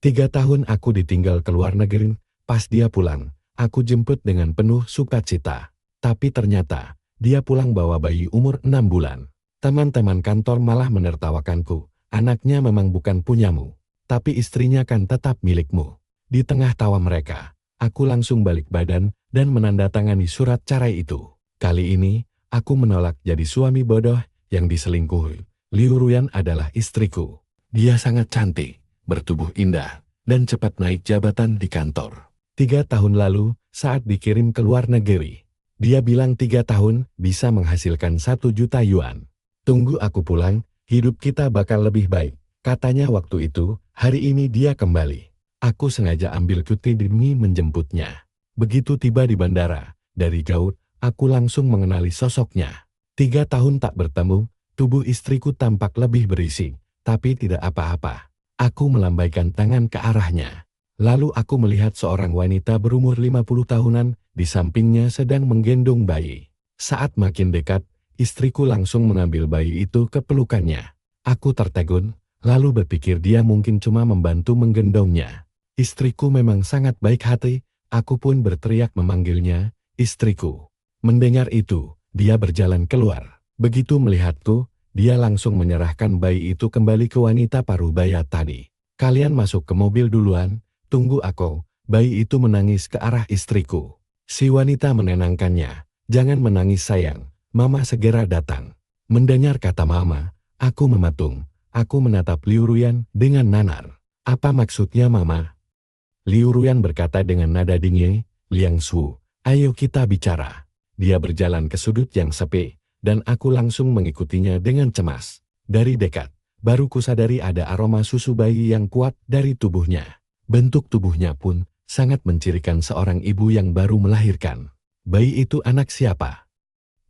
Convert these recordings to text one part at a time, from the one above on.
3 tahun aku ditinggal ke luar negeri, pas dia pulang, aku jemput dengan penuh sukacita. Tapi ternyata, dia pulang bawa bayi umur 6 bulan. Teman-teman kantor malah menertawakanku, anaknya memang bukan punyamu, tapi istrinya kan tetap milikmu. Di tengah tawa mereka, aku langsung balik badan dan menandatangani surat cerai itu. Kali ini, aku menolak jadi suami bodoh yang diselingkuhi. Liu Ruyan adalah istriku. Dia sangat cantik, bertubuh indah, dan cepat naik jabatan di kantor. 3 tahun lalu, saat dikirim ke luar negeri, dia bilang 3 tahun bisa menghasilkan 1 juta yuan. Tunggu aku pulang, hidup kita bakal lebih baik. Katanya waktu itu, hari ini dia kembali. Aku sengaja ambil cuti demi menjemputnya. Begitu tiba di bandara, dari jauh, aku langsung mengenali sosoknya. 3 tahun tak bertemu, tubuh istriku tampak lebih berisi, tapi tidak apa-apa. Aku melambaikan tangan ke arahnya. Lalu aku melihat seorang wanita berumur 50 tahunan, di sampingnya sedang menggendong bayi. Saat makin dekat, istriku langsung mengambil bayi itu ke pelukannya. Aku tertegun, lalu berpikir dia mungkin cuma membantu menggendongnya. Istriku memang sangat baik hati, aku pun berteriak memanggilnya, istriku. Mendengar itu, dia berjalan keluar. Begitu melihatku, dia langsung menyerahkan bayi itu kembali ke wanita parubaya tadi. Kalian masuk ke mobil duluan, tunggu aku. Bayi itu menangis ke arah istriku. Si wanita menenangkannya, jangan menangis sayang, mama segera datang. Mendengar kata mama, aku mematung. Aku menatap Liu Ruyan dengan nanar. Apa maksudnya mama? Liu Ruyan berkata dengan nada dingin, Liang Su, ayo kita bicara. Dia berjalan ke sudut yang sepi, dan aku langsung mengikutinya dengan cemas. Dari dekat, baru kusadari ada aroma susu bayi yang kuat dari tubuhnya. Bentuk tubuhnya pun sangat mencirikan seorang ibu yang baru melahirkan. Bayi itu anak siapa?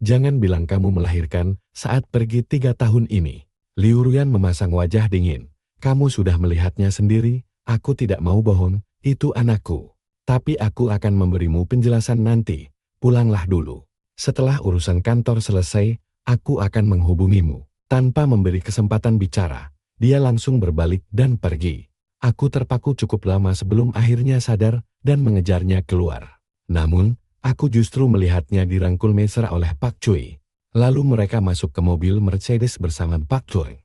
Jangan bilang kamu melahirkan saat pergi 3 tahun ini. Liu Ruyan memasang wajah dingin. Kamu sudah melihatnya sendiri, aku tidak mau bohong, itu anakku. Tapi aku akan memberimu penjelasan nanti. Pulanglah dulu. Setelah urusan kantor selesai, aku akan menghubungimu. Tanpa memberi kesempatan bicara, dia langsung berbalik dan pergi. Aku terpaku cukup lama sebelum akhirnya sadar dan mengejarnya keluar. Namun, aku justru melihatnya dirangkul mesra oleh Pak Cui. Lalu mereka masuk ke mobil Mercedes bersama Pak Cui.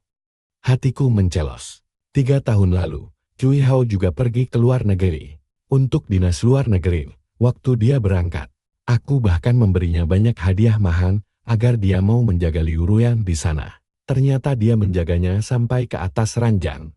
Hatiku mencelos. 3 tahun lalu, Cui Hao juga pergi ke luar negeri. Untuk dinas luar negeri, waktu dia berangkat, aku bahkan memberinya banyak hadiah mahal agar dia mau menjaga Liu Ruyan di sana. Ternyata dia menjaganya sampai ke atas ranjang.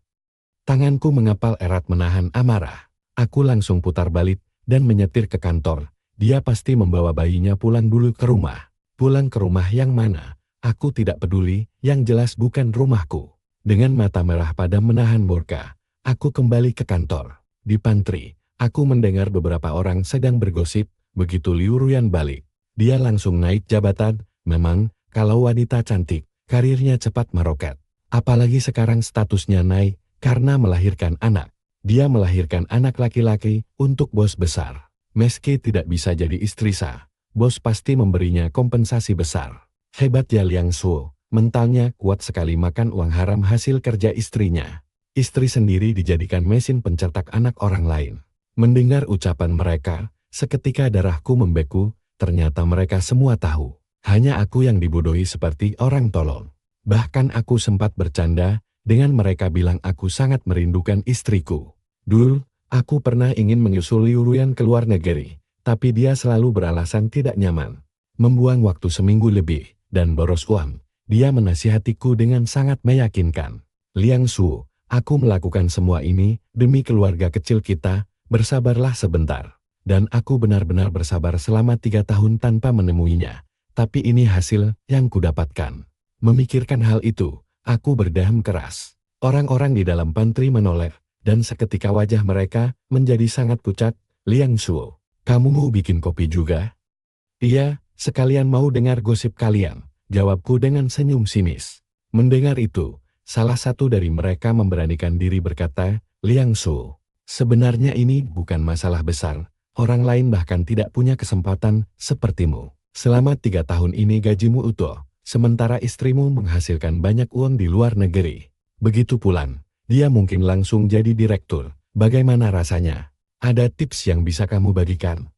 Tanganku mengepal erat menahan amarah. Aku langsung putar balik dan menyetir ke kantor. Dia pasti membawa bayinya pulang dulu ke rumah. Pulang ke rumah yang mana? Aku tidak peduli, yang jelas bukan rumahku. Dengan mata merah padam menahan murka, aku kembali ke kantor. Di pantry, aku mendengar beberapa orang sedang bergosip. Begitu Liu Ruyan balik, dia langsung naik jabatan. Memang, kalau wanita cantik, karirnya cepat meroket. Apalagi sekarang statusnya naik karena melahirkan anak. Dia melahirkan anak laki-laki untuk bos besar. Meski tidak bisa jadi istri sah, bos pasti memberinya kompensasi besar. Hebat ya Liang Su, mentalnya kuat sekali makan uang haram hasil kerja istrinya. Istri sendiri dijadikan mesin pencetak anak orang lain. Mendengar ucapan mereka, seketika darahku membeku, ternyata mereka semua tahu. Hanya aku yang dibodohi seperti orang tolol. Bahkan aku sempat bercanda dengan mereka bilang aku sangat merindukan istriku. Dulu, aku pernah ingin menyusul Liu Ruyan ke luar negeri, tapi dia selalu beralasan tidak nyaman. Membuang waktu seminggu lebih, dan boros uang. Dia menasihatiku dengan sangat meyakinkan. Liang Su, aku melakukan semua ini demi keluarga kecil kita, bersabarlah sebentar. Dan aku benar-benar bersabar selama 3 tahun tanpa menemuinya. Tapi ini hasil yang kudapatkan. Memikirkan hal itu, aku berdaham keras. Orang-orang di dalam pantry menoleh, dan seketika wajah mereka menjadi sangat pucat. Liang Su, kamu mau bikin kopi juga? Iya, sekalian mau dengar gosip kalian, jawabku dengan senyum sinis. Mendengar itu, salah satu dari mereka memberanikan diri berkata, Liang Su, sebenarnya ini bukan masalah besar. Orang lain bahkan tidak punya kesempatan sepertimu. Selama 3 tahun ini gajimu utuh, sementara istrimu menghasilkan banyak uang di luar negeri. Begitu pulang, dia mungkin langsung jadi direktur, Bagaimana rasanya? Ada tips yang bisa kamu bagikan?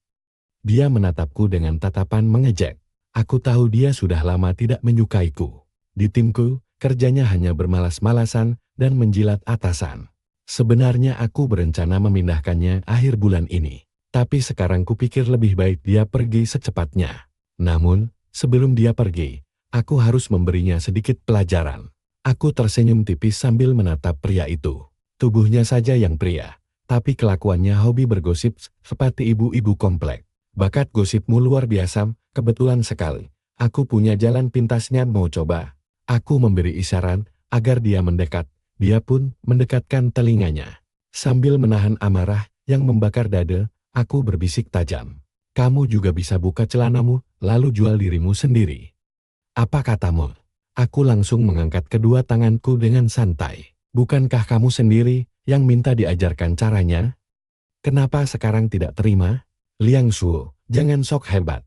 Dia menatapku dengan tatapan mengejek. Aku tahu dia sudah lama tidak menyukaiku. Di timku, kerjanya hanya bermalas-malasan dan menjilat atasan. Sebenarnya aku berencana memindahkannya akhir bulan ini. Tapi sekarang kupikir lebih baik dia pergi secepatnya. Namun, sebelum dia pergi, aku harus memberinya sedikit pelajaran. Aku tersenyum tipis sambil menatap pria itu. Tubuhnya saja yang pria, tapi kelakuannya hobi bergosip seperti ibu-ibu komplek. Bakat gosipmu luar biasa, kebetulan sekali. Aku punya jalan pintasnya mau coba. Aku memberi isyarat agar dia mendekat. Dia pun mendekatkan telinganya. Sambil menahan amarah yang membakar dada, aku berbisik tajam. Kamu juga bisa buka celanamu, lalu jual dirimu sendiri. Apa katamu? Aku langsung mengangkat kedua tanganku dengan santai. Bukankah kamu sendiri yang minta diajarkan caranya? Kenapa sekarang tidak terima? Liang Shuo, jangan sok hebat.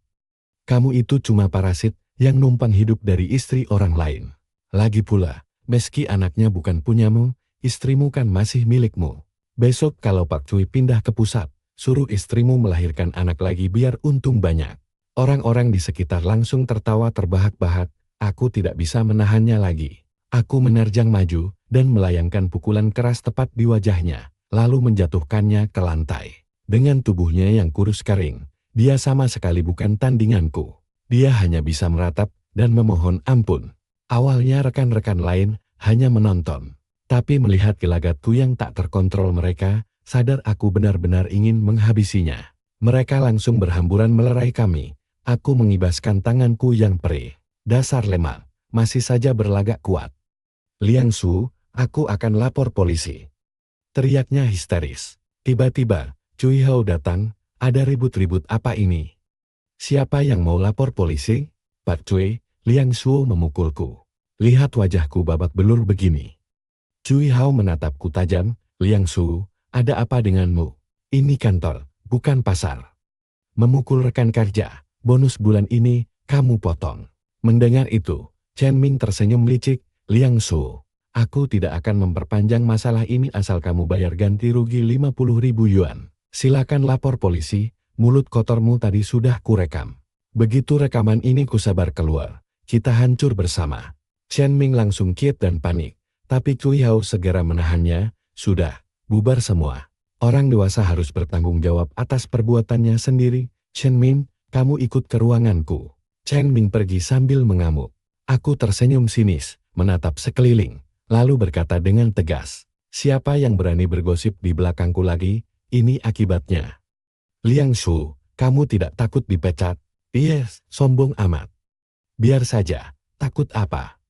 Kamu itu cuma parasit yang numpang hidup dari istri orang lain. Lagi pula, meski anaknya bukan punyamu, istrimu kan masih milikmu. Besok kalau Pak Cui pindah ke pusat, suruh istrimu melahirkan anak lagi biar untung banyak. Orang-orang di sekitar langsung tertawa terbahak-bahak, aku tidak bisa menahannya lagi. Aku menerjang maju dan melayangkan pukulan keras tepat di wajahnya, lalu menjatuhkannya ke lantai. Dengan tubuhnya yang kurus kering, dia sama sekali bukan tandinganku. Dia hanya bisa meratap dan memohon ampun. Awalnya rekan-rekan lain hanya menonton. Tapi melihat gelagatku yang tak terkontrol mereka, sadar aku benar-benar ingin menghabisinya. Mereka langsung berhamburan melerai kami. Aku mengibaskan tanganku yang perih. Dasar lemah, masih saja berlagak kuat. Liang Shu, aku akan lapor polisi. Teriaknya histeris. Tiba-tiba, Cui Hao datang, ada ribut-ribut apa ini? Siapa yang mau lapor polisi? Pak Cui, Liang Shu memukulku. Lihat wajahku babak belur begini. Cui Hao menatapku tajam, Liang Shu, ada apa denganmu? Ini kantor, bukan pasar. Memukul rekan kerja, bonus bulan ini, kamu potong. Mendengar itu, Chen Ming tersenyum licik, Liang Shu, aku tidak akan memperpanjang masalah ini asal kamu bayar ganti rugi 50.000 yuan. Silakan lapor polisi, mulut kotormu tadi sudah kurekam. Begitu rekaman ini kusabar keluar, kita hancur bersama. Chen Ming langsung kiet dan panik, tapi Cui Hao segera menahannya, sudah, bubar semua. Orang dewasa harus bertanggung jawab atas perbuatannya sendiri. Chen Ming, kamu ikut ke ruanganku. Chen Ming pergi sambil mengamuk. Aku tersenyum sinis, menatap sekeliling, lalu berkata dengan tegas, siapa yang berani bergosip di belakangku lagi? Ini akibatnya. Liang Shu, kamu tidak takut dipecat? Yes, sombong amat. Biar saja, takut apa?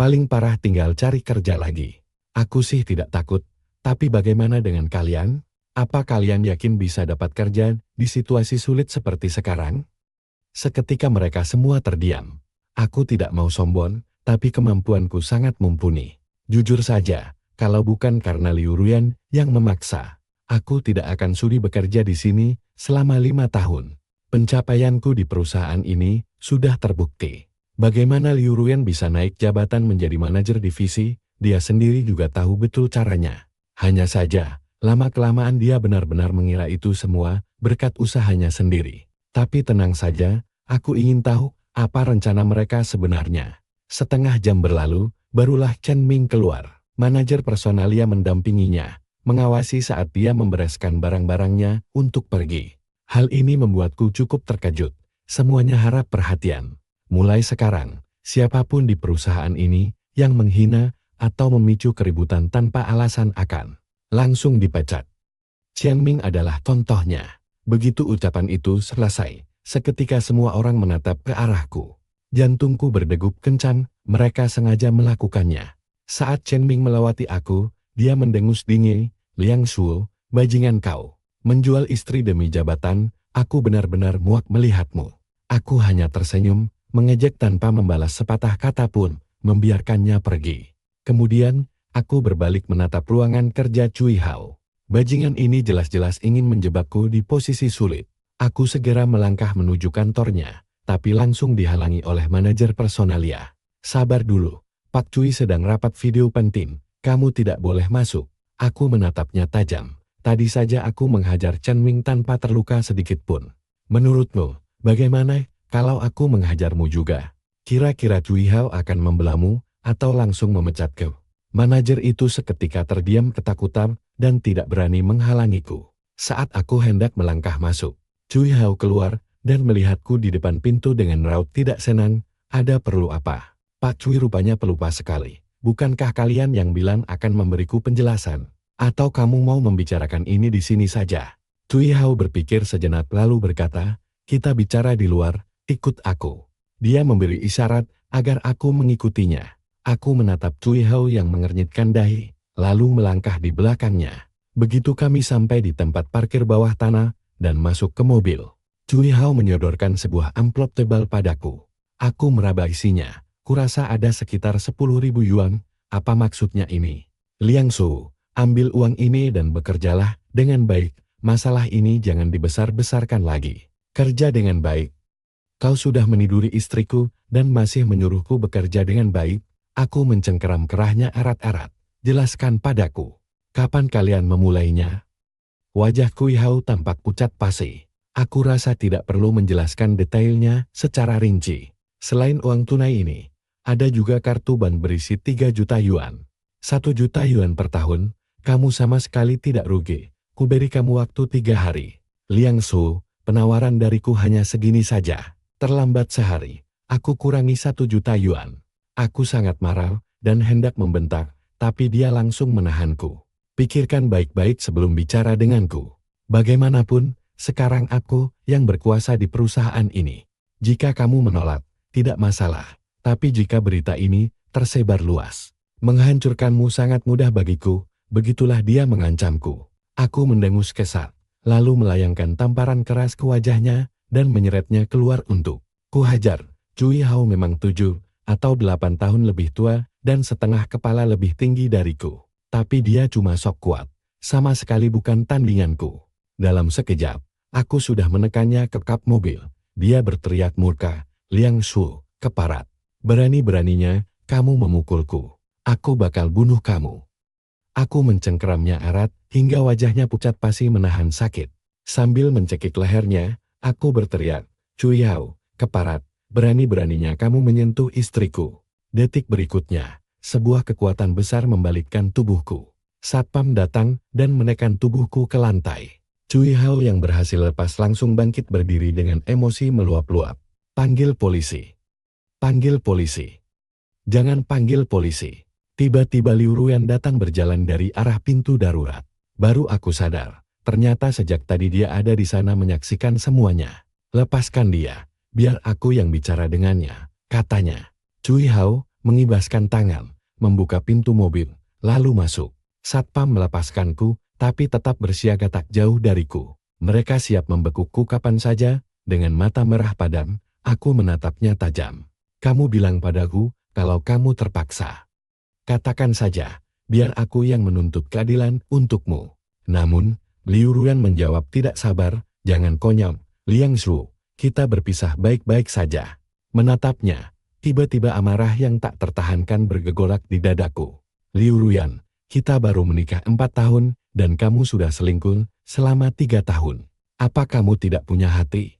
Paling parah tinggal cari kerja lagi. Aku sih tidak takut, tapi bagaimana dengan kalian? Apa kalian yakin bisa dapat kerja di situasi sulit seperti sekarang? Seketika mereka semua terdiam. Aku tidak mau sombong, tapi kemampuanku sangat mumpuni. Jujur saja, kalau bukan karena Liu Ruyan yang memaksa, aku tidak akan sudi bekerja di sini selama 5 tahun. Pencapaianku di perusahaan ini sudah terbukti. Bagaimana Liu Ruyan bisa naik jabatan menjadi manajer divisi, dia sendiri juga tahu betul caranya. Hanya saja, lama-kelamaan dia benar-benar mengira itu semua berkat usahanya sendiri. Tapi tenang saja, aku ingin tahu apa rencana mereka sebenarnya. Setengah jam berlalu, barulah Chen Ming keluar. Manajer personalia mendampinginya, mengawasi saat dia membereskan barang-barangnya untuk pergi. Hal ini membuatku cukup terkejut. Semuanya harap perhatian. Mulai sekarang, siapapun di perusahaan ini yang menghina atau memicu keributan tanpa alasan akan langsung dipecat. Chen Ming adalah contohnya. Begitu ucapan itu selesai, seketika semua orang menatap ke arahku. Jantungku berdegup kencang, mereka sengaja melakukannya. Saat Chen Ming melewati aku, dia mendengus dingin, Liang Shu, bajingan kau. Menjual istri demi jabatan, aku benar-benar muak melihatmu. Aku hanya tersenyum, mengejek tanpa membalas sepatah kata pun, membiarkannya pergi. Kemudian, aku berbalik menatap ruangan kerja Cui Hao. Bajingan ini jelas-jelas ingin menjebakku di posisi sulit. Aku segera melangkah menuju kantornya, tapi langsung dihalangi oleh manajer personalia. Sabar dulu, Pak Cui sedang rapat video penting, kamu tidak boleh masuk. Aku menatapnya tajam, Tadi saja aku menghajar Chen Ming tanpa terluka sedikit pun. Menurutmu, bagaimana kalau aku menghajarmu juga? Kira-kira Cui Hao akan membelamu atau langsung memecat kau? Manajer itu seketika terdiam ketakutan dan tidak berani menghalangiku. Saat aku hendak melangkah masuk, Cui Hao keluar dan melihatku di depan pintu dengan raut tidak senang. Ada perlu apa? Pak Cui rupanya pelupa sekali. Bukankah kalian yang bilang akan memberiku penjelasan? Atau kamu mau membicarakan ini di sini saja? Cui Hao berpikir sejenak lalu berkata, kita bicara di luar, ikut aku. Dia memberi isyarat agar aku mengikutinya. Aku menatap Cui Hao yang mengernyitkan dahi, lalu melangkah di belakangnya. Begitu kami sampai di tempat parkir bawah tanah dan masuk ke mobil, Cui Hao menyodorkan sebuah amplop tebal padaku. Aku meraba isinya. Kurasa ada sekitar 10.000 yuan. Apa maksudnya ini? Liang Su, ambil uang ini dan bekerjalah dengan baik. Masalah ini jangan dibesar-besarkan lagi. Kerja dengan baik. Kau sudah meniduri istriku dan masih menyuruhku bekerja dengan baik. Aku mencengkeram kerahnya erat-erat. Jelaskan padaku. Kapan kalian memulainya? Wajah Cui Hao tampak pucat pasi. Aku rasa tidak perlu menjelaskan detailnya secara rinci. Selain uang tunai ini, ada juga kartu ban berisi 3 juta yuan. 1 juta yuan per tahun, kamu sama sekali tidak rugi. Kuberi kamu waktu 3 hari. Liang Su, penawaran dariku hanya segini saja. Terlambat sehari, aku kurangi 1 juta yuan. Aku sangat marah dan hendak membentak, tapi dia langsung menahanku. Pikirkan baik-baik sebelum bicara denganku. Bagaimanapun, sekarang aku yang berkuasa di perusahaan ini. Jika kamu menolak, tidak masalah. Tapi jika berita ini tersebar luas, menghancurkanmu sangat mudah bagiku. Begitulah dia mengancamku. Aku mendengus kesal, lalu melayangkan tamparan keras ke wajahnya dan menyeretnya keluar untuk kuhajar. Cui Hao memang 7 atau 8 tahun lebih tua dan setengah kepala lebih tinggi dariku. Tapi dia cuma sok kuat, sama sekali bukan tandinganku. Dalam sekejap, aku sudah menekannya ke kap mobil. Dia berteriak murka, Liang Su, keparat. Berani-beraninya, kamu memukulku. Aku bakal bunuh kamu. Aku mencengkeramnya erat, hingga wajahnya pucat pasi menahan sakit. Sambil mencekik lehernya, aku berteriak, Cui Hao, keparat, berani-beraninya kamu menyentuh istriku. Detik berikutnya, sebuah kekuatan besar membalikkan tubuhku. Satpam datang dan menekan tubuhku ke lantai. Cui Hao yang berhasil lepas langsung bangkit berdiri dengan emosi meluap-luap. Panggil polisi. Panggil polisi. Jangan panggil polisi. Tiba-tiba Liu Ruyan datang berjalan dari arah pintu darurat. Baru aku sadar, ternyata sejak tadi dia ada di sana menyaksikan semuanya. Lepaskan dia, biar aku yang bicara dengannya, katanya. Cui Hao mengibaskan tangan, membuka pintu mobil, lalu masuk. Satpam melepaskanku, tapi tetap bersiaga tak jauh dariku. Mereka siap membekukku kapan saja. Dengan mata merah padam, aku menatapnya tajam. Kamu bilang padaku, kalau kamu terpaksa. Katakan saja, biar aku yang menuntut keadilan untukmu. Namun, Liu Ruyan menjawab tidak sabar, jangan konyol, Liang Su, kita berpisah baik-baik saja. Menatapnya, tiba-tiba amarah yang tak tertahankan bergegolak di dadaku. Liu Ruyan, kita baru menikah 4 tahun, dan kamu sudah selingkuh selama 3 tahun. Apa kamu tidak punya hati?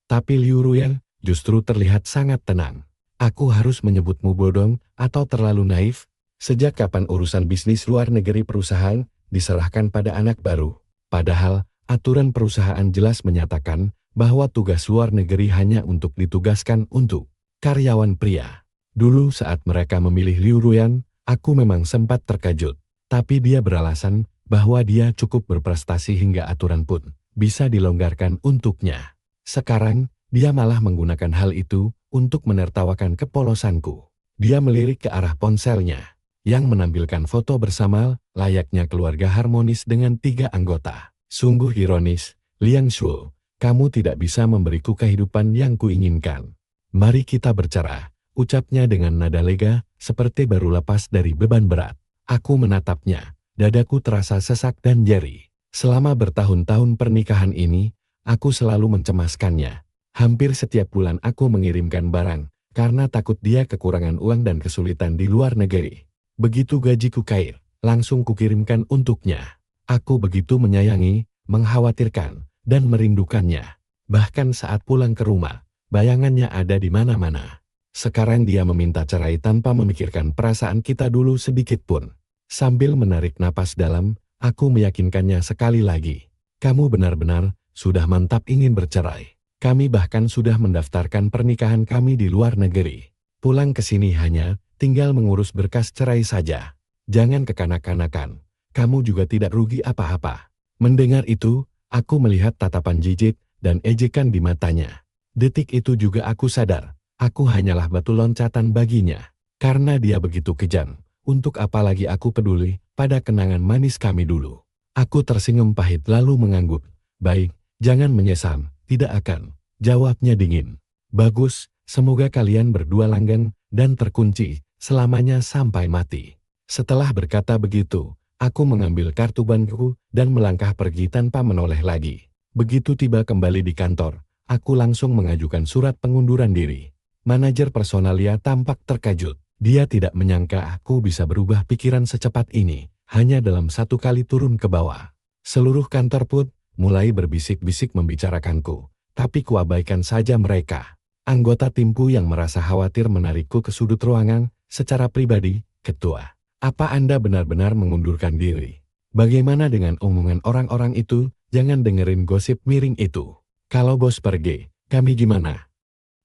Tapi Liu Ruyan justru terlihat sangat tenang. Aku harus menyebutmu bodoh atau terlalu naif? Sejak kapan urusan bisnis luar negeri perusahaan diserahkan pada anak baru? Padahal, aturan perusahaan jelas menyatakan bahwa tugas luar negeri hanya untuk ditugaskan untuk karyawan pria. Dulu saat mereka memilih Liu Ruyan, aku memang sempat terkejut. Tapi dia beralasan bahwa dia cukup berprestasi hingga aturan pun bisa dilonggarkan untuknya. Sekarang, dia malah menggunakan hal itu untuk menertawakan kepolosanku. Dia melirik ke arah ponselnya, yang menampilkan foto bersama layaknya keluarga harmonis dengan 3 anggota. Sungguh ironis, Liang Su, kamu tidak bisa memberiku kehidupan yang kuinginkan. Mari kita bercerai, ucapnya dengan nada lega, seperti baru lepas dari beban berat. Aku menatapnya, dadaku terasa sesak dan nyeri. Selama bertahun-tahun pernikahan ini, aku selalu mencemaskannya. Hampir setiap bulan aku mengirimkan barang, karena takut dia kekurangan uang dan kesulitan di luar negeri. Begitu gajiku cair, langsung kukirimkan untuknya. Aku begitu menyayangi, mengkhawatirkan, dan merindukannya. Bahkan saat pulang ke rumah, bayangannya ada di mana-mana. Sekarang dia meminta cerai tanpa memikirkan perasaan kita dulu sedikit pun. Sambil menarik napas dalam, aku meyakinkannya sekali lagi. Kamu benar-benar sudah mantap ingin bercerai. Kami bahkan sudah mendaftarkan pernikahan kami di luar negeri. Pulang ke sini hanya tinggal mengurus berkas cerai saja. Jangan kekanak-kanakan. Kamu juga tidak rugi apa-apa. Mendengar itu, aku melihat tatapan jijik dan ejekan di matanya. Detik itu juga aku sadar, aku hanyalah batu loncatan baginya. Karena dia begitu kejam, untuk apa lagi aku peduli pada kenangan manis kami dulu. Aku tersenyum pahit lalu mengangguk. Baik, jangan menyesal, tidak akan. Jawabnya dingin. Bagus, semoga kalian berdua langgeng dan terkunci selamanya sampai mati. Setelah berkata begitu, aku mengambil kartu banku dan melangkah pergi tanpa menoleh lagi. Begitu tiba kembali di kantor, aku langsung mengajukan surat pengunduran diri. Manajer personalia tampak terkejut. Dia tidak menyangka aku bisa berubah pikiran secepat ini, hanya dalam satu kali turun ke bawah. Seluruh kantor pun mulai berbisik-bisik membicarakanku, tapi kuabaikan saja mereka. Anggota timku yang merasa khawatir menarikku ke sudut ruangan, secara pribadi, "Ketua, apa Anda benar-benar mengundurkan diri? Bagaimana dengan omongan orang-orang itu? Jangan dengerin gosip miring itu. Kalau bos pergi, kami gimana?"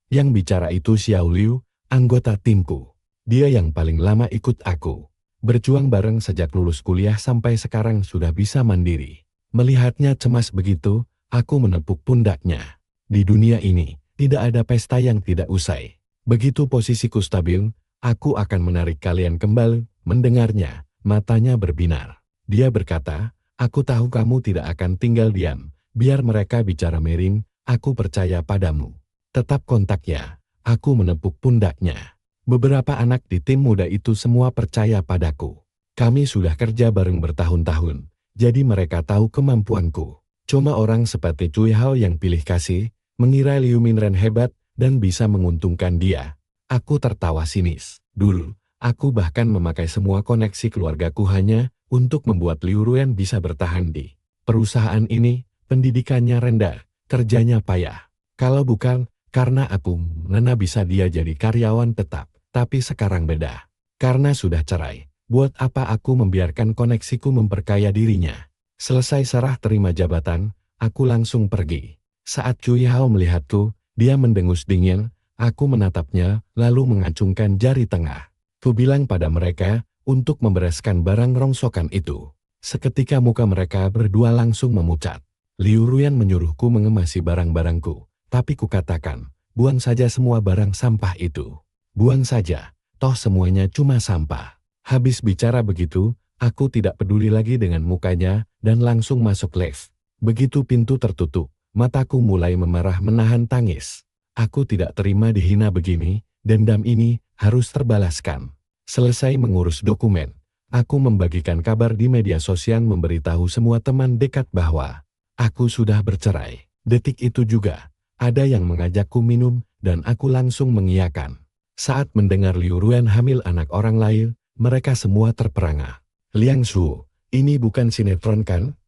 Yang bicara itu Xiao Liu, anggota timku. Dia yang paling lama ikut aku. Berjuang bareng sejak lulus kuliah sampai sekarang sudah bisa mandiri. Melihatnya cemas begitu, aku menepuk pundaknya. Di dunia ini, tidak ada pesta yang tidak usai. Begitu posisiku stabil, aku akan menarik kalian kembali. Mendengarnya, matanya berbinar. Dia berkata, aku tahu kamu tidak akan tinggal diam. Biar mereka bicara miring, aku percaya padamu. Tetap kontak ya. Aku menepuk pundaknya. Beberapa anak di tim muda itu semua percaya padaku. Kami sudah kerja bareng bertahun-tahun, jadi mereka tahu kemampuanku. Cuma orang seperti Cui Hao yang pilih kasih, mengira Liu Minren hebat dan bisa menguntungkan dia. Aku tertawa sinis. Dulu, aku bahkan memakai semua koneksi keluargaku hanya untuk membuat Liu Ruyan bisa bertahan di perusahaan ini. Pendidikannya rendah, kerjanya payah. Kalau bukan karena aku, mana bisa dia jadi karyawan tetap. Tapi sekarang beda. Karena sudah cerai, buat apa aku membiarkan koneksiku memperkaya dirinya? Selesai serah terima jabatan, aku langsung pergi. Saat Cui Hao melihatku, dia mendengus dingin. Aku menatapnya, lalu mengacungkan jari tengah. Ku bilang pada mereka, untuk membereskan barang rongsokan itu. Seketika muka mereka berdua langsung memucat. Liu Ruyan menyuruhku mengemasi barang-barangku. Tapi ku katakan, buang saja semua barang sampah itu. Buang saja, toh semuanya cuma sampah. Habis bicara begitu, aku tidak peduli lagi dengan mukanya dan langsung masuk lift. Begitu pintu tertutup, mataku mulai memerah menahan tangis. Aku tidak terima dihina begini, dendam ini harus terbalaskan. Selesai mengurus dokumen, aku membagikan kabar di media sosial memberitahu semua teman dekat bahwa aku sudah bercerai. Detik itu juga, ada yang mengajakku minum dan aku langsung mengiyakan. Saat mendengar Liu Ruyan hamil anak orang lain, mereka semua terperangah. Liang Shu, ini bukan sinetron kan?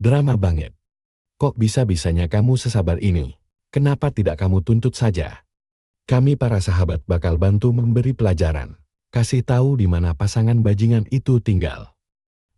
Drama banget. Kok bisa-bisanya kamu sesabar ini? Kenapa tidak kamu tuntut saja? Kami para sahabat bakal bantu memberi pelajaran. Kasih tahu di mana pasangan bajingan itu tinggal.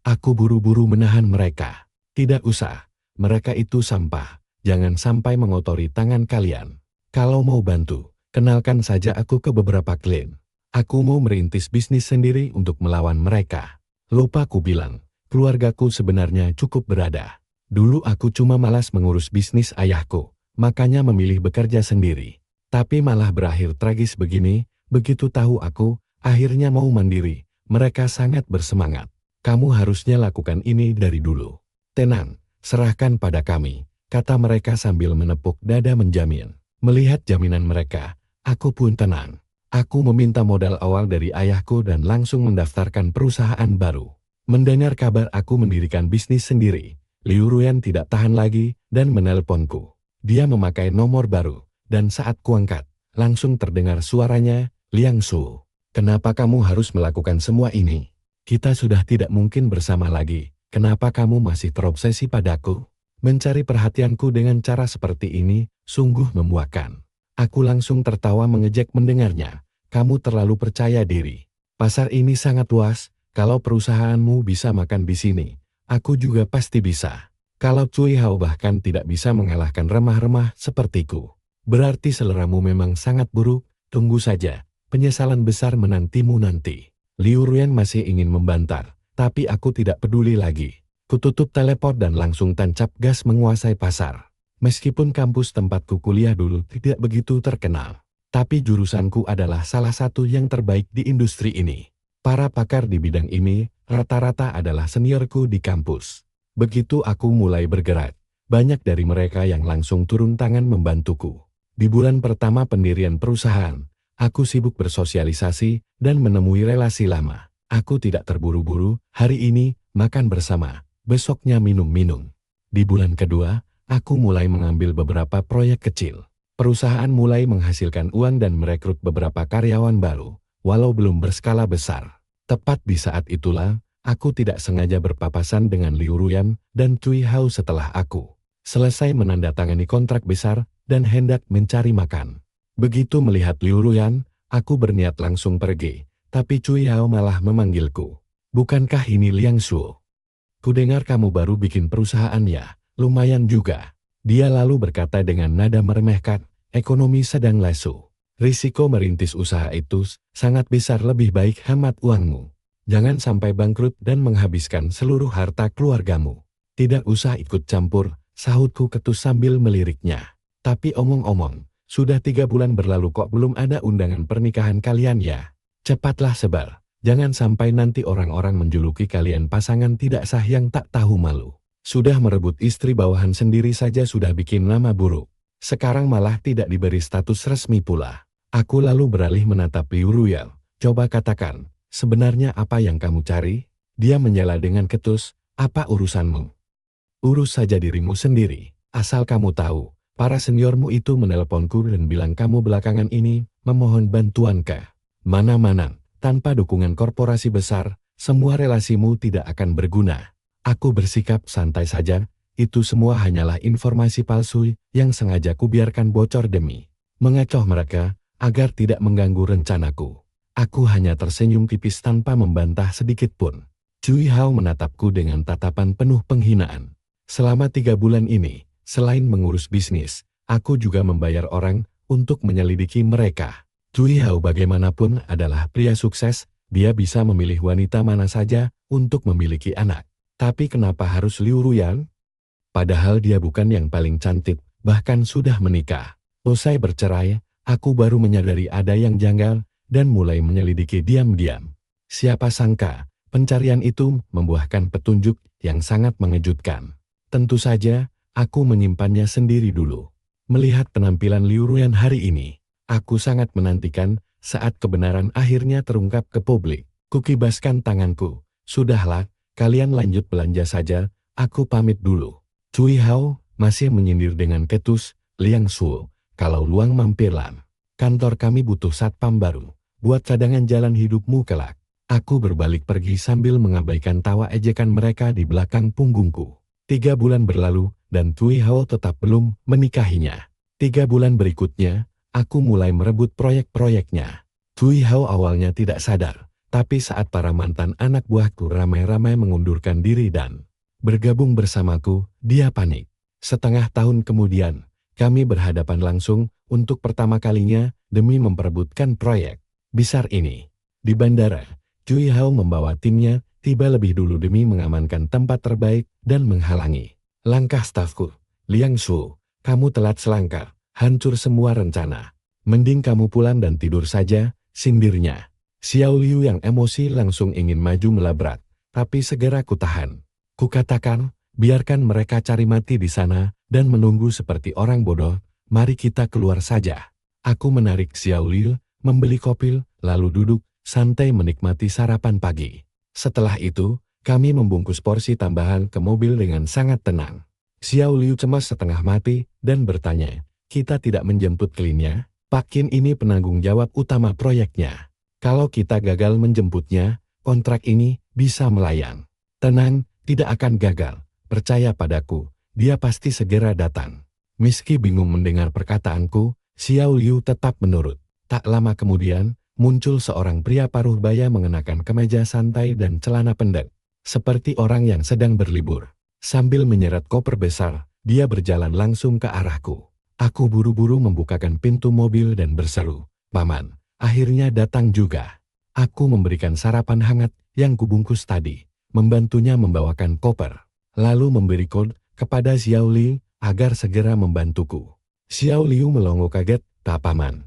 Aku buru-buru menahan mereka. Tidak usah, mereka itu sampah. Jangan sampai mengotori tangan kalian. Kalau mau bantu, kenalkan saja aku ke beberapa klien. Aku mau merintis bisnis sendiri untuk melawan mereka. Lupa ku bilang, keluargaku sebenarnya cukup berada. Dulu aku cuma malas mengurus bisnis ayahku, makanya memilih bekerja sendiri. Tapi malah berakhir tragis begini, begitu tahu aku, akhirnya mau mandiri. Mereka sangat bersemangat. Kamu harusnya lakukan ini dari dulu. Tenang, serahkan pada kami, kata mereka sambil menepuk dada menjamin. Melihat jaminan mereka, aku pun tenang. Aku meminta modal awal dari ayahku dan langsung mendaftarkan perusahaan baru. Mendengar kabar aku mendirikan bisnis sendiri, Liu Ruyan tidak tahan lagi dan menelponku. Dia memakai nomor baru, dan saat kuangkat, langsung terdengar suaranya, Liang Shu. Kenapa kamu harus melakukan semua ini? Kita sudah tidak mungkin bersama lagi. Kenapa kamu masih terobsesi padaku? Mencari perhatianku dengan cara seperti ini sungguh memuakkan. Aku langsung tertawa mengejek mendengarnya. Kamu terlalu percaya diri. Pasar ini sangat luas, kalau perusahaanmu bisa makan di sini, aku juga pasti bisa. Kalau Cui Hao bahkan tidak bisa mengalahkan remah-remah sepertiku, berarti seleramu memang sangat buruk. Tunggu saja, penyesalan besar menantimu nanti. Liu Ruyan masih ingin membantah, tapi aku tidak peduli lagi. Kututup teleport dan langsung tancap gas menguasai pasar. Meskipun kampus tempatku kuliah dulu tidak begitu terkenal, tapi jurusanku adalah salah satu yang terbaik di industri ini. Para pakar di bidang ini rata-rata adalah seniorku di kampus. Begitu aku mulai bergerak, banyak dari mereka yang langsung turun tangan membantuku. Di bulan pertama pendirian perusahaan, aku sibuk bersosialisasi dan menemui relasi lama. Aku tidak terburu-buru, hari ini makan bersama, besoknya minum-minum. Di bulan kedua, aku mulai mengambil beberapa proyek kecil. Perusahaan mulai menghasilkan uang dan merekrut beberapa karyawan baru, walau belum berskala besar. Tepat di saat itulah, aku tidak sengaja berpapasan dengan Liu Ruyan dan Cui Hao setelah aku selesai menandatangani kontrak besar dan hendak mencari makan. Begitu melihat Liu Ruyan, aku berniat langsung pergi, tapi Cui Hao malah memanggilku. Bukankah ini Liang Shu? Kudengar kamu baru bikin perusahaan ya, lumayan juga. Dia lalu berkata dengan nada meremehkan, ekonomi sedang lesu. Risiko merintis usaha itu sangat besar, lebih baik hemat uangmu. Jangan sampai bangkrut dan menghabiskan seluruh harta keluargamu. Tidak usah ikut campur, sahutku ketus sambil meliriknya. Tapi omong-omong, sudah 3 bulan berlalu kok belum ada undangan pernikahan kalian ya? Cepatlah sebar, jangan sampai nanti orang-orang menjuluki kalian pasangan tidak sah yang tak tahu malu. Sudah merebut istri bawahan sendiri saja sudah bikin nama buruk. Sekarang malah tidak diberi status resmi pula. Aku lalu beralih menatap Liu Ruyan. Coba katakan, sebenarnya apa yang kamu cari? Dia menyela dengan ketus, apa urusanmu? Urus saja dirimu sendiri. Asal kamu tahu, para seniormu itu meneleponku dan bilang kamu belakangan ini memohon bantuan ke mana-mana. Tanpa dukungan korporasi besar, semua relasimu tidak akan berguna. Aku bersikap santai saja, itu semua hanyalah informasi palsu yang sengaja kubiarkan bocor demi mengecoh mereka agar tidak mengganggu rencanaku. Aku hanya tersenyum tipis tanpa membantah sedikit pun. Cui Hao menatapku dengan tatapan penuh penghinaan. Selama 3 bulan ini, selain mengurus bisnis, aku juga membayar orang untuk menyelidiki mereka. Cui Hao bagaimanapun adalah pria sukses, dia bisa memilih wanita mana saja untuk memiliki anak. Tapi kenapa harus Liu Ruyan? Padahal dia bukan yang paling cantik, bahkan sudah menikah. Usai bercerai, aku baru menyadari ada yang janggal dan mulai menyelidiki diam-diam. Siapa sangka, pencarian itu membuahkan petunjuk yang sangat mengejutkan. Tentu saja, aku menyimpannya sendiri dulu. Melihat penampilan Liu Ruyan hari ini, aku sangat menantikan saat kebenaran akhirnya terungkap ke publik. Kukibaskan tanganku. Sudahlah, kalian lanjut belanja saja, aku pamit dulu. Cui Hao masih menyindir dengan ketus, Liang Shu, kalau luang mampirlan. Kantor kami butuh satpam baru, buat cadangan jalan hidupmu kelak. Aku berbalik pergi sambil mengabaikan tawa ejekan mereka di belakang punggungku. 3 bulan berlalu, dan Cui Hao tetap belum menikahinya. 3 bulan berikutnya, aku mulai merebut proyek-proyeknya. Cui Hao awalnya tidak sadar, tapi saat para mantan anak buahku ramai-ramai mengundurkan diri dan bergabung bersamaku, dia panik. Setengah tahun kemudian, kami berhadapan langsung untuk pertama kalinya demi memperebutkan proyek besar ini. Di bandara, Cui Hao membawa timnya tiba lebih dulu demi mengamankan tempat terbaik dan menghalangi langkah stafku. Liang Shu, kamu telat selangkah, hancur semua rencana. Mending kamu pulang dan tidur saja, sindirnya. Xiao Liu yang emosi langsung ingin maju melabrak, tapi segera kutahan. Kukatakan, biarkan mereka cari mati di sana dan menunggu seperti orang bodoh, mari kita keluar saja. Aku menarik Xiao Liu, membeli kopi, lalu duduk santai menikmati sarapan pagi. Setelah itu, kami membungkus porsi tambahan ke mobil dengan sangat tenang. Xiao Liu cemas setengah mati dan bertanya, kita tidak menjemput Klinnya? Pak Qin ini penanggung jawab utama proyeknya. Kalau kita gagal menjemputnya, kontrak ini bisa melayang. Tenang, Tidak akan gagal, percaya padaku, dia pasti segera datang. Meski bingung mendengar perkataanku, Xiao Liu tetap menurut. Tak lama kemudian, muncul seorang pria paruh baya mengenakan kemeja santai dan celana pendek, seperti orang yang sedang berlibur. Sambil menyeret koper besar, dia berjalan langsung ke arahku. Aku buru-buru membukakan pintu mobil dan berseru, "Paman, akhirnya datang juga." Aku memberikan sarapan hangat yang kubungkus tadi, membantunya membawakan koper, lalu memberi kode kepada Xiao Liu agar segera membantuku. Xiao Liu melongo kaget, "Tak paman?"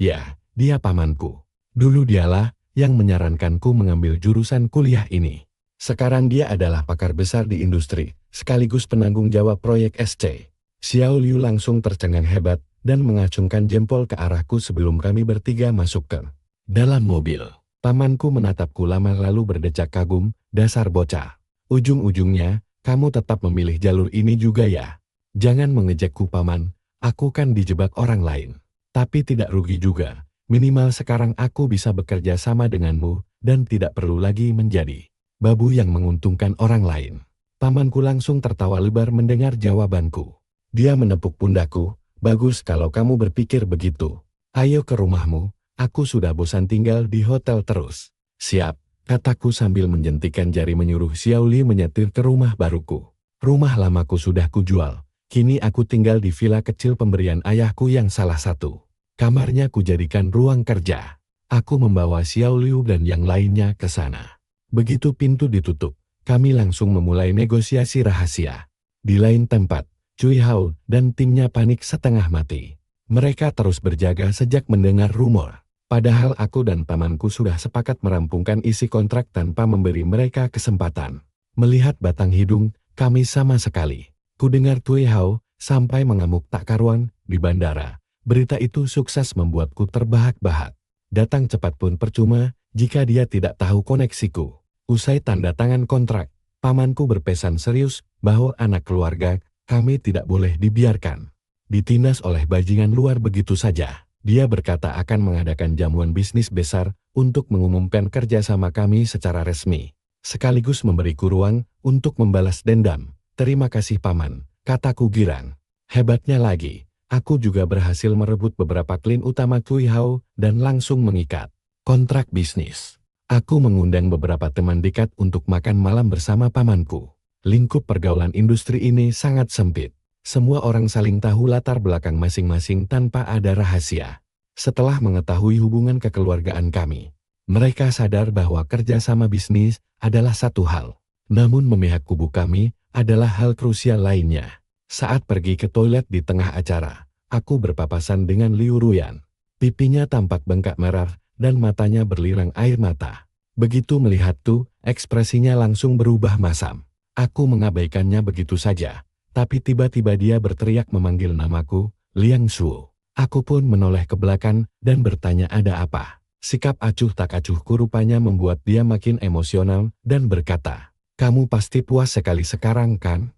"Ya, dia pamanku. Dulu dialah yang menyarankanku mengambil jurusan kuliah ini. Sekarang dia adalah pakar besar di industri, sekaligus penanggung jawab proyek SC." Xiao Liu langsung tercengang hebat dan mengacungkan jempol ke arahku sebelum kami bertiga masuk ke dalam mobil. Pamanku menatapku lama lalu berdecak kagum, "Dasar bocah. Ujung-ujungnya, kamu tetap memilih jalur ini juga ya? Jangan mengejekku paman, aku kan dijebak orang lain. Tapi tidak rugi juga, minimal sekarang aku bisa bekerja sama denganmu dan tidak perlu lagi menjadi babu yang menguntungkan orang lain." Pamanku langsung tertawa lebar mendengar jawabanku. Dia menepuk pundakku, "Bagus kalau kamu berpikir begitu. Ayo ke rumahmu, aku sudah bosan tinggal di hotel terus." "Siap," kataku sambil menjentikan jari menyuruh Xiao Li menyetir ke rumah baruku. Rumah lamaku sudah kujual, kini aku tinggal di villa kecil pemberian ayahku yang salah satu. Kamarnya kujadikan ruang kerja. Aku membawa Xiao Liu dan yang lainnya ke sana. Begitu pintu ditutup, kami langsung memulai negosiasi rahasia. Di lain tempat, Cui Hao dan timnya panik setengah mati. Mereka terus berjaga sejak mendengar rumor. Padahal aku dan pamanku sudah sepakat merampungkan isi kontrak tanpa memberi mereka kesempatan. Melihat batang hidung, kami sama sekali. Kudengar Cui Hao sampai mengamuk tak karuan di bandara. Berita itu sukses membuatku terbahak-bahak. Datang cepat pun percuma jika dia tidak tahu koneksiku. Usai tanda tangan kontrak, pamanku berpesan serius bahwa anak keluarga kami tidak boleh dibiarkan ditindas oleh bajingan luar begitu saja. Dia berkata akan mengadakan jamuan bisnis besar untuk mengumumkan kerjasama kami secara resmi, sekaligus memberiku ruang untuk membalas dendam. "Terima kasih paman," kataku girang. Hebatnya lagi, aku juga berhasil merebut beberapa klien utama Cui Hao dan langsung mengikat kontrak bisnis. Aku mengundang beberapa teman dekat untuk makan malam bersama pamanku. Lingkup pergaulan industri ini sangat sempit. Semua orang saling tahu latar belakang masing-masing tanpa ada rahasia. Setelah mengetahui hubungan kekeluargaan kami, mereka sadar bahwa kerjasama bisnis adalah satu hal. Namun memihak kubu kami adalah hal krusial lainnya. Saat pergi ke toilet di tengah acara, aku berpapasan dengan Liu Ruyan. Pipinya tampak bengkak merah dan matanya berlirang air mata. Begitu melihatku, ekspresinya langsung berubah masam. Aku mengabaikannya begitu saja, tapi tiba-tiba dia berteriak memanggil namaku, "Liang Shuo." Aku pun menoleh ke belakang dan bertanya ada apa. Sikap acuh tak acuhku rupanya membuat dia makin emosional dan berkata, "Kamu pasti puas sekali sekarang kan?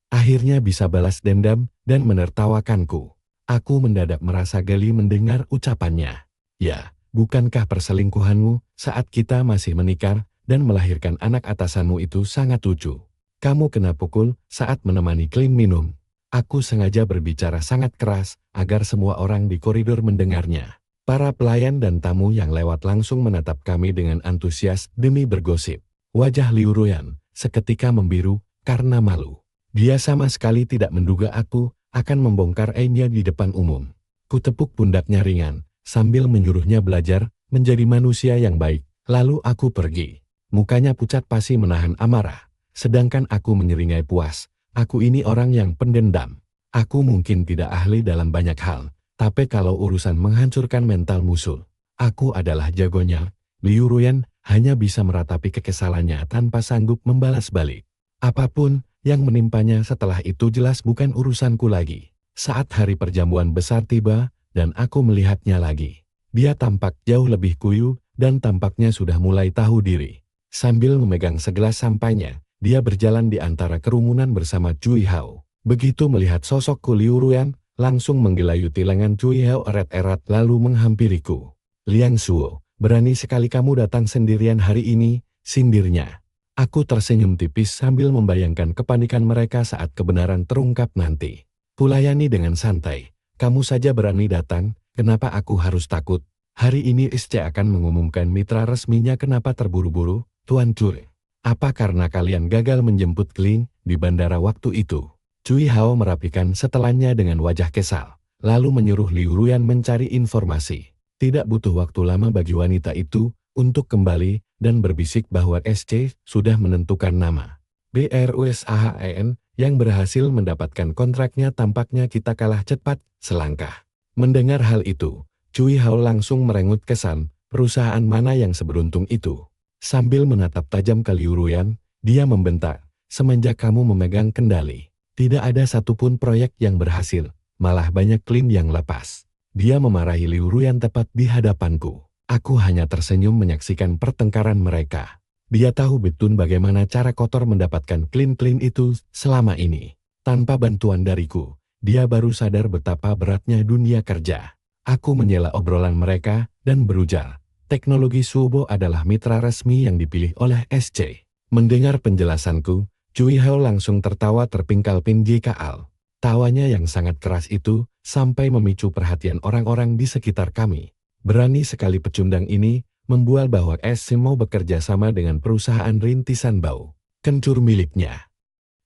Akhirnya bisa balas dendam," dan menertawakanku. Aku mendadak merasa geli mendengar ucapannya. "Ya, bukankah perselingkuhanmu saat kita masih menikah dan melahirkan anak atasanmu itu sangat lucu? Kamu kena pukul saat menemani klien minum." Aku sengaja berbicara sangat keras agar semua orang di koridor mendengarnya. Para pelayan dan tamu yang lewat langsung menatap kami dengan antusias demi bergosip. Wajah Liu Ruyan seketika membiru karena malu. Dia sama sekali tidak menduga aku akan membongkar aibnya di depan umum. Kutepuk pundaknya ringan sambil menyuruhnya belajar menjadi manusia yang baik. Lalu aku pergi. Mukanya pucat pasi menahan amarah. Sedangkan aku menyeringai puas. Aku ini orang yang pendendam. Aku mungkin tidak ahli dalam banyak hal, tapi kalau urusan menghancurkan mental musuh, aku adalah jagonya. Liu Ruyan hanya bisa meratapi kekesalannya tanpa sanggup membalas balik. Apapun yang menimpanya setelah itu jelas bukan urusanku lagi. Saat hari perjamuan besar tiba, dan aku melihatnya lagi. Dia tampak jauh lebih kuyu, dan tampaknya sudah mulai tahu diri. Sambil memegang segelas sampainya, dia berjalan di antara kerumunan bersama Cui Hao. Begitu melihat sosokku Liu Ruyan, langsung menggelayuti lengan Cui Hao erat-erat lalu menghampiriku. "Liang Shuo, berani sekali kamu datang sendirian hari ini," sindirnya. Aku tersenyum tipis sambil membayangkan kepanikan mereka saat kebenaran terungkap nanti. Kulayani dengan santai. Kamu saja berani datang, kenapa aku harus takut? Hari ini SC akan mengumumkan mitra resminya. Kenapa terburu-buru, Tuan Cui? Apa karena kalian gagal menjemput Kling di bandara waktu itu? Cui Hao merapikan setelannya dengan wajah kesal, lalu menyuruh Liu Ruyan mencari informasi. Tidak butuh waktu lama bagi wanita itu untuk kembali dan berbisik bahwa SC sudah menentukan nama. BRUSAHEN yang berhasil mendapatkan kontraknya. Tampaknya kita kalah cepat selangkah. Mendengar hal itu, Cui Hao langsung merengut kesan, perusahaan mana yang seberuntung itu. Sambil menatap tajam ke Liu Ruyan, dia membentak, semenjak kamu memegang kendali, tidak ada satupun proyek yang berhasil, malah banyak klien yang lepas. Dia memarahi Liu Ruyan tepat di hadapanku. Aku hanya tersenyum menyaksikan pertengkaran mereka. Dia tahu betul bagaimana cara kotor mendapatkan klien-klien itu selama ini. Tanpa bantuan dariku, dia baru sadar betapa beratnya dunia kerja. Aku menyela obrolan mereka dan berujar, teknologi Subo adalah mitra resmi yang dipilih oleh SC. Mendengar penjelasanku, Cui Hao langsung tertawa terpingkal-pingkal. Tawanya yang sangat keras itu sampai memicu perhatian orang-orang di sekitar kami. Berani sekali pecundang ini membual bahwa SC mau bekerja sama dengan perusahaan rintisan bau kencur miliknya.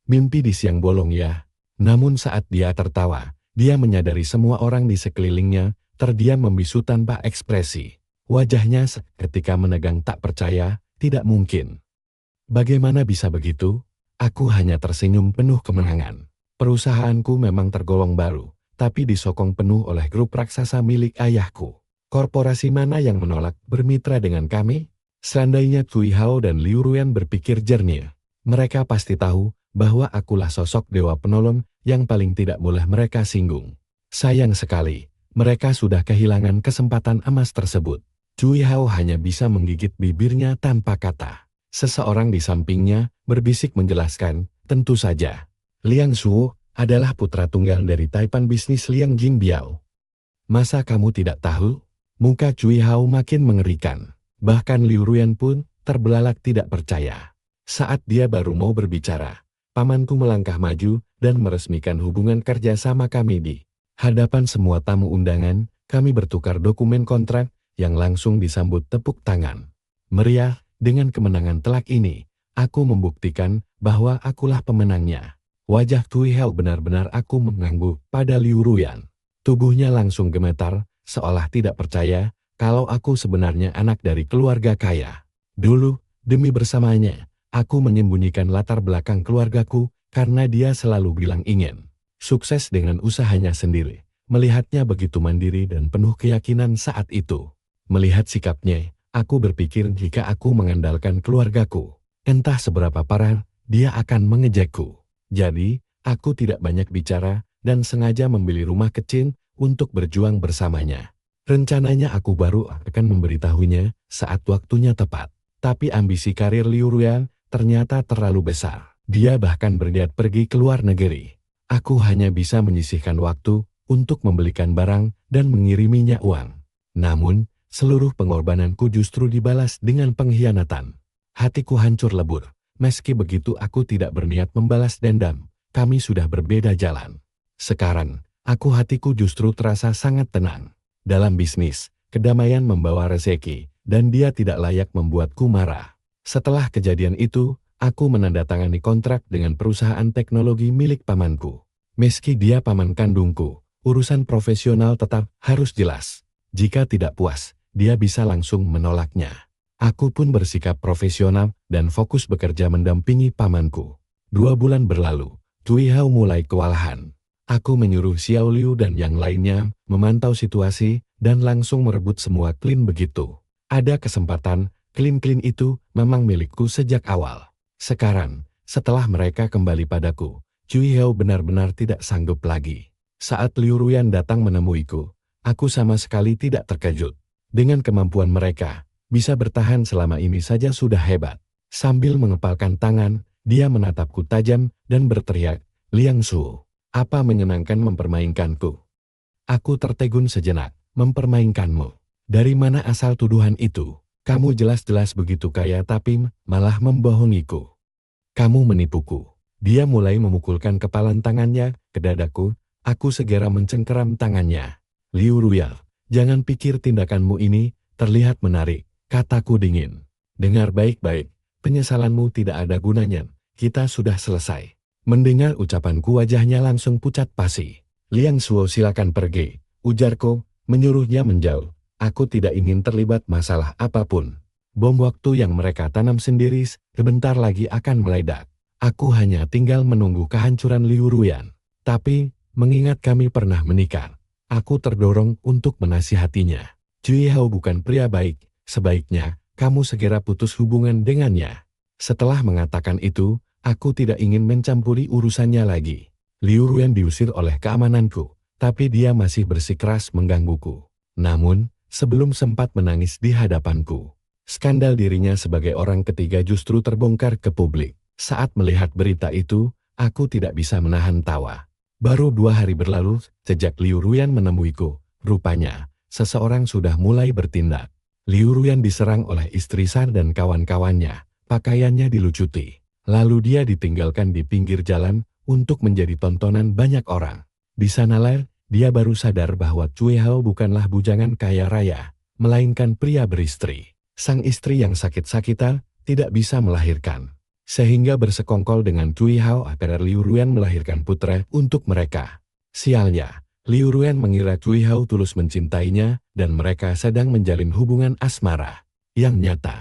Mimpi di siang bolong ya. Namun saat dia tertawa, dia menyadari semua orang di sekelilingnya terdiam membisu tanpa ekspresi. Wajahnya seketika menegang tak percaya, tidak mungkin. Bagaimana bisa begitu? Aku hanya tersenyum penuh kemenangan. Perusahaanku memang tergolong baru, tapi disokong penuh oleh grup raksasa milik ayahku. Korporasi mana yang menolak bermitra dengan kami? Seandainya Cui Hao dan Liu Ruyan berpikir jernih, mereka pasti tahu bahwa akulah sosok dewa penolong yang paling tidak boleh mereka singgung. Sayang sekali, mereka sudah kehilangan kesempatan emas tersebut. Cui Hao hanya bisa menggigit bibirnya tanpa kata. Seseorang di sampingnya berbisik menjelaskan, tentu saja. Liang Shuo adalah putra tunggal dari Taipan bisnis Liang Jingbiao. Masa kamu tidak tahu? Muka Cui Hao makin mengerikan. Bahkan Liu Ruyan pun terbelalak tidak percaya. Saat dia baru mau berbicara, pamanku melangkah maju dan meresmikan hubungan kerja sama kami di hadapan semua tamu undangan. Kami bertukar dokumen kontrak yang langsung disambut tepuk tangan meriah. Dengan kemenangan telak ini, aku membuktikan bahwa akulah pemenangnya. Wajah Cui Hao benar-benar aku mengangguk pada Liu Ruyan. Tubuhnya langsung gemetar, seolah tidak percaya kalau aku sebenarnya anak dari keluarga kaya. Dulu, demi bersamanya, aku menyembunyikan latar belakang keluargaku karena dia selalu bilang ingin sukses dengan usahanya sendiri. Melihatnya begitu mandiri dan penuh keyakinan saat itu. Melihat sikapnya, aku berpikir jika aku mengandalkan keluargaku, entah seberapa parah, dia akan mengejekku. Jadi, aku tidak banyak bicara dan sengaja membeli rumah kecil untuk berjuang bersamanya. Rencananya aku baru akan memberitahunya saat waktunya tepat. Tapi ambisi karir Liu Ruyan ternyata terlalu besar. Dia bahkan berniat pergi ke luar negeri. Aku hanya bisa menyisihkan waktu untuk membelikan barang dan mengiriminya uang. Namun, seluruh pengorbananku justru dibalas dengan pengkhianatan. Hatiku hancur lebur. Meski begitu aku tidak berniat membalas dendam. Kami sudah berbeda jalan. Sekarang, hatiku justru terasa sangat tenang. Dalam bisnis, kedamaian membawa rezeki, dan dia tidak layak membuatku marah. Setelah kejadian itu, aku menandatangani kontrak dengan perusahaan teknologi milik pamanku. Meski dia paman kandungku, urusan profesional tetap harus jelas. Jika tidak puas, dia bisa langsung menolaknya. Aku pun bersikap profesional dan fokus bekerja mendampingi pamanku. 2 bulan berlalu, Cui Hao mulai kewalahan. Aku menyuruh Xiao Liu dan yang lainnya memantau situasi dan langsung merebut semua klien begitu. Ada kesempatan, klien-klien itu memang milikku sejak awal. Sekarang, setelah mereka kembali padaku, Cui Hao benar-benar tidak sanggup lagi. Saat Liu Ruyan datang menemuiku, aku sama sekali tidak terkejut. Dengan kemampuan mereka, bisa bertahan selama ini saja sudah hebat. Sambil mengepalkan tangan, dia menatapku tajam dan berteriak, Liang Shuo. Apa menyenangkan mempermainkanku? Aku tertegun sejenak. Mempermainkanmu? Dari mana asal tuduhan itu? Kamu jelas-jelas begitu kaya tapi malah membohongiku. Kamu menipuku. Dia mulai memukulkan kepalan tangannya ke dadaku. Aku segera mencengkeram tangannya. Liu Ruya, jangan pikir tindakanmu ini terlihat menarik, kataku dingin. Dengar baik-baik, penyesalanmu tidak ada gunanya. Kita sudah selesai. Mendengar ucapanku wajahnya langsung pucat pasi. Liang Shuo silakan pergi, ujarku, menyuruhnya menjauh. Aku tidak ingin terlibat masalah apapun. Bom waktu yang mereka tanam sendiri sebentar lagi akan meledak. Aku hanya tinggal menunggu kehancuran Liu Ruyan. Tapi, mengingat kami pernah menikah, aku terdorong untuk menasihatinya. Cui Hao bukan pria baik, sebaiknya kamu segera putus hubungan dengannya. Setelah mengatakan itu, aku tidak ingin mencampuri urusannya lagi. Liu Ruyan diusir oleh keamananku, tapi dia masih bersikeras menggangguku. Namun, sebelum sempat menangis di hadapanku, skandal dirinya sebagai orang ketiga justru terbongkar ke publik. Saat melihat berita itu, aku tidak bisa menahan tawa. Baru 2 hari berlalu sejak Liu Ruyan menemuiku. Rupanya, seseorang sudah mulai bertindak. Liu Ruyan diserang oleh istri Sar dan kawan-kawannya. Pakaiannya dilucuti. Lalu dia ditinggalkan di pinggir jalan untuk menjadi tontonan banyak orang. Di sanalah dia baru sadar bahwa Cui Hao bukanlah bujangan kaya raya, melainkan pria beristri. Sang istri yang sakit-sakitan tidak bisa melahirkan. Sehingga bersekongkol dengan Cui Hao agar Liu Ruyan melahirkan putra untuk mereka. Sialnya, Liu Ruyan mengira Cui Hao tulus mencintainya dan mereka sedang menjalin hubungan asmara. Yang nyata,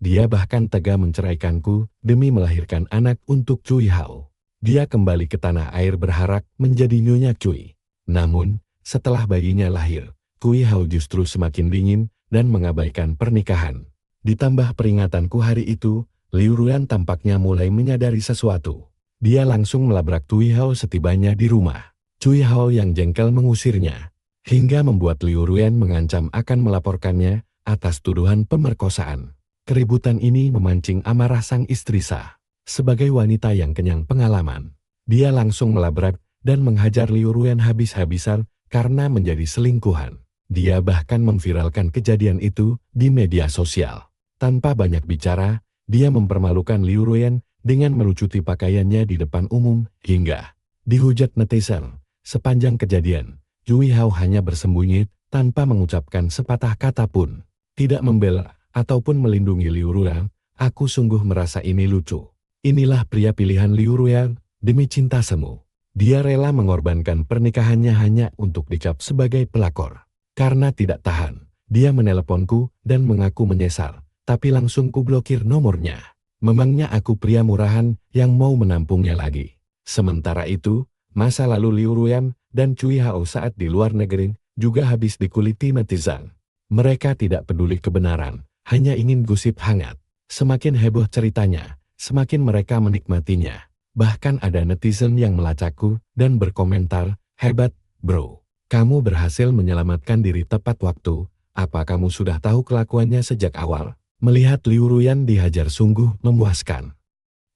dia bahkan tega menceraikanku demi melahirkan anak untuk Cui Hao. Dia kembali ke tanah air berharap menjadi Nyonya Cui. Namun, setelah bayinya lahir, Cui Hao justru semakin dingin dan mengabaikan pernikahan. Ditambah peringatanku hari itu, Liu Ruyan tampaknya mulai menyadari sesuatu. Dia langsung melabrak Cui Hao setibanya di rumah. Cui Hao yang jengkel mengusirnya, hingga membuat Liu Ruyan mengancam akan melaporkannya atas tuduhan pemerkosaan. Keributan ini memancing amarah sang istri Sa. Sebagai wanita yang kenyang pengalaman, dia langsung melabrak dan menghajar Liu Ruyan habis-habisan karena menjadi selingkuhan. Dia bahkan memviralkan kejadian itu di media sosial. Tanpa banyak bicara, dia mempermalukan Liu Ruyan dengan melucuti pakaiannya di depan umum hingga dihujat netizen. Sepanjang kejadian, Cui Hao hanya bersembunyi tanpa mengucapkan sepatah kata pun. Tidak membela ataupun melindungi Liu Ruyan. Aku sungguh merasa ini lucu. Inilah pria pilihan Liu Ruyan demi cinta semu. Dia rela mengorbankan pernikahannya hanya untuk dicap sebagai pelakor. Karena tidak tahan, dia meneleponku dan mengaku menyesal, tapi langsung kublokir nomornya. Memangnya aku pria murahan yang mau menampungnya lagi. Sementara itu, masa lalu Liu Ruyan dan Cui Hao saat di luar negeri juga habis dikuliti netizen. Mereka tidak peduli kebenaran, hanya ingin gosip hangat. Semakin heboh ceritanya, semakin mereka menikmatinya. Bahkan ada netizen yang melacakku dan berkomentar, "Hebat, bro. Kamu berhasil menyelamatkan diri tepat waktu. Apa kamu sudah tahu kelakuannya sejak awal?" Melihat Liu Ruyan dihajar sungguh memuaskan.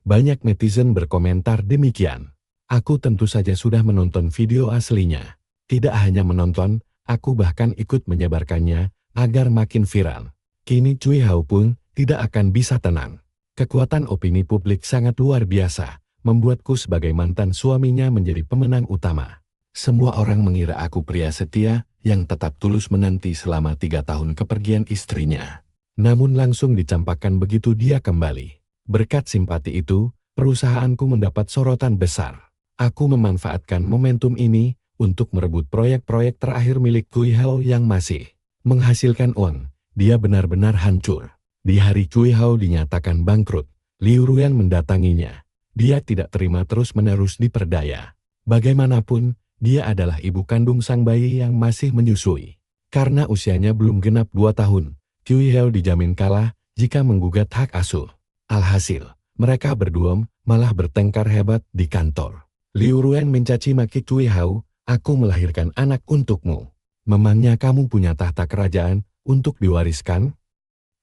Banyak netizen berkomentar demikian. Aku tentu saja sudah menonton video aslinya. Tidak hanya menonton, aku bahkan ikut menyebarkannya agar makin viral. Kini Cui Hao pun tidak akan bisa tenang. Kekuatan opini publik sangat luar biasa, membuatku sebagai mantan suaminya menjadi pemenang utama. Semua orang mengira aku pria setia yang tetap tulus menanti selama 3 tahun kepergian istrinya. Namun langsung dicampakkan begitu dia kembali. Berkat simpati itu, perusahaanku mendapat sorotan besar. Aku memanfaatkan momentum ini untuk merebut proyek-proyek terakhir milik Cui Hao yang masih menghasilkan uang. Dia benar-benar hancur. Di hari Cui Hao dinyatakan bangkrut, Liu Ruyan mendatanginya. Dia tidak terima terus-menerus diperdaya. Bagaimanapun, dia adalah ibu kandung sang bayi yang masih menyusui. Karena usianya belum genap 2 tahun, Cui Hao dijamin kalah jika menggugat hak asuh. Alhasil, mereka berdua malah bertengkar hebat di kantor. Liu Ruyan mencaci maki Cui Hao, "Aku melahirkan anak untukmu. Memangnya kamu punya tahta kerajaan untuk diwariskan?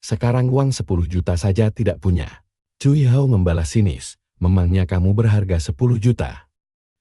Sekarang uang 10 juta saja tidak punya." Cui Hao membalas sinis, "Memangnya kamu berharga 10 juta?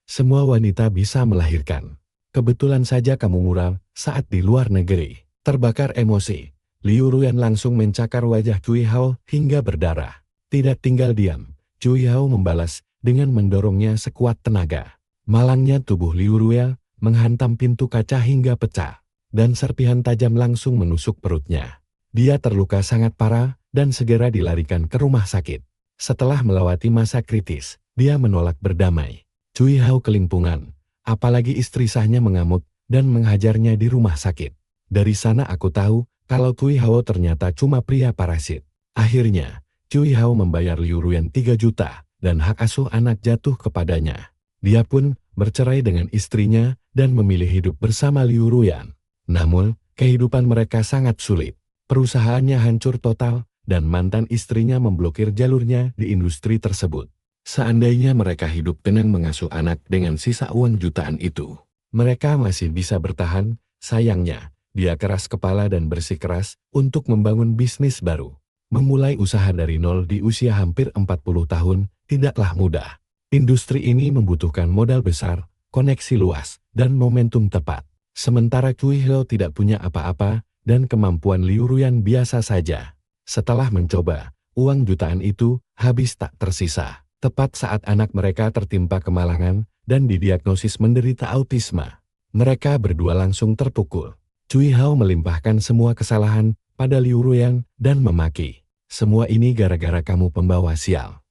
Semua wanita bisa melahirkan. Kebetulan saja kamu mural saat di luar negeri." Terbakar emosi, Liu Ruyan langsung mencakar wajah Cui Hao hingga berdarah. Tidak tinggal diam, Cui Hao membalas dengan mendorongnya sekuat tenaga. Malangnya tubuh Liu Ruyan menghantam pintu kaca hingga pecah, dan serpihan tajam langsung menusuk perutnya. Dia terluka sangat parah dan segera dilarikan ke rumah sakit. Setelah melewati masa kritis, dia menolak berdamai. Cui Hao kelimpungan, apalagi istri sahnya mengamuk dan menghajarnya di rumah sakit. Dari sana aku tahu kalau Cui Hao ternyata cuma pria parasit. Akhirnya, Cui Hao membayar Liu Ruyan 3 juta dan hak asuh anak jatuh kepadanya. Dia pun bercerai dengan istrinya dan memilih hidup bersama Liu Ruyan. Namun, kehidupan mereka sangat sulit. Perusahaannya hancur total dan mantan istrinya memblokir jalurnya di industri tersebut. Seandainya mereka hidup tenang mengasuh anak dengan sisa uang jutaan itu, mereka masih bisa bertahan. Sayangnya, dia keras kepala dan bersikeras untuk membangun bisnis baru. Memulai usaha dari nol di usia hampir 40 tahun tidaklah mudah. Industri ini membutuhkan modal besar, koneksi luas, dan momentum tepat. Sementara Cui Hao tidak punya apa-apa dan kemampuan Liu Ruyan biasa saja. Setelah mencoba, uang jutaan itu habis tak tersisa. Tepat saat anak mereka tertimpa kemalangan dan didiagnosis menderita autisme. Mereka berdua langsung terpukul. Cui Hao melimpahkan semua kesalahan pada Liu Ruyan dan memaki. Semua ini gara-gara kamu pembawa sial.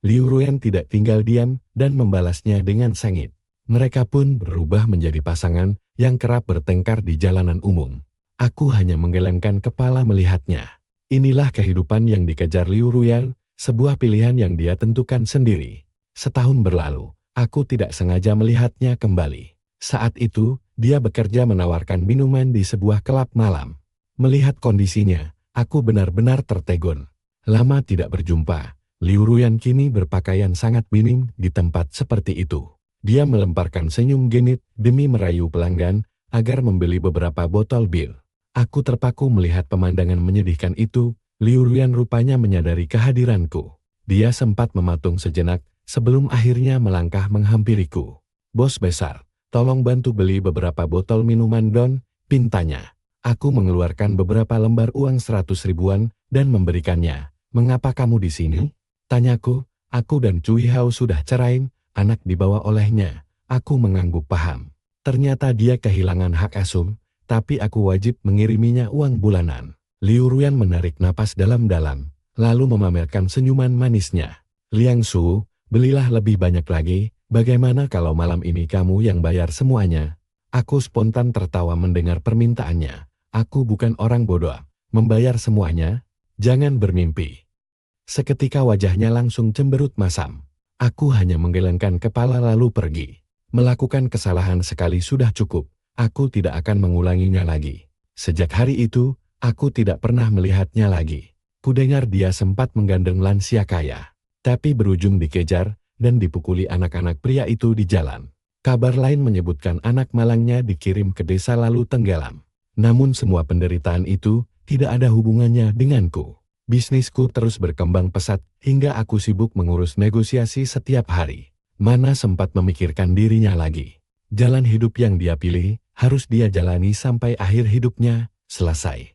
Liu Ruyan tidak tinggal diam dan membalasnya dengan sengit. Mereka pun berubah menjadi pasangan yang kerap bertengkar di jalanan umum. Aku hanya menggelengkan kepala melihatnya. Inilah kehidupan yang dikejar Liu Ruyan, sebuah pilihan yang dia tentukan sendiri. Setahun berlalu, aku tidak sengaja melihatnya kembali. Saat itu, dia bekerja menawarkan minuman di sebuah klub malam. Melihat kondisinya, aku benar-benar tertegun. Lama tidak berjumpa, Liu Ruyan kini berpakaian sangat minim di tempat seperti itu. Dia melemparkan senyum genit demi merayu pelanggan agar membeli beberapa botol bir. Aku terpaku melihat pemandangan menyedihkan itu. Liu Ruyan rupanya menyadari kehadiranku. Dia sempat mematung sejenak sebelum akhirnya melangkah menghampiriku. Bos besar, tolong bantu beli beberapa botol minuman Don, pintanya. Aku mengeluarkan beberapa lembar uang 100 ribuan dan memberikannya. Mengapa kamu di sini? Tanyaku. Aku dan Cui Hao sudah cerai, anak dibawa olehnya. Aku mengangguk paham. Ternyata dia kehilangan hak asuh, tapi aku wajib mengiriminya uang bulanan. Liu Ruyan menarik napas dalam-dalam, lalu memamerkan senyuman manisnya. Liang Su, belilah lebih banyak lagi, bagaimana kalau malam ini kamu yang bayar semuanya? Aku spontan tertawa mendengar permintaannya. Aku bukan orang bodoh, membayar semuanya? Jangan bermimpi. Seketika wajahnya langsung cemberut masam. Aku hanya menggelengkan kepala lalu pergi. Melakukan kesalahan sekali sudah cukup, aku tidak akan mengulanginya lagi. Sejak hari itu, aku tidak pernah melihatnya lagi. Kudengar dia sempat menggandeng lansia kaya, tapi berujung dikejar dan dipukuli anak-anak pria itu di jalan. Kabar lain menyebutkan anak malangnya dikirim ke desa lalu tenggelam. Namun semua penderitaan itu tidak ada hubungannya denganku. Bisnisku terus berkembang pesat hingga aku sibuk mengurus negosiasi setiap hari. Mana sempat memikirkan dirinya lagi. Jalan hidup yang dia pilih harus dia jalani sampai akhir hidupnya selesai.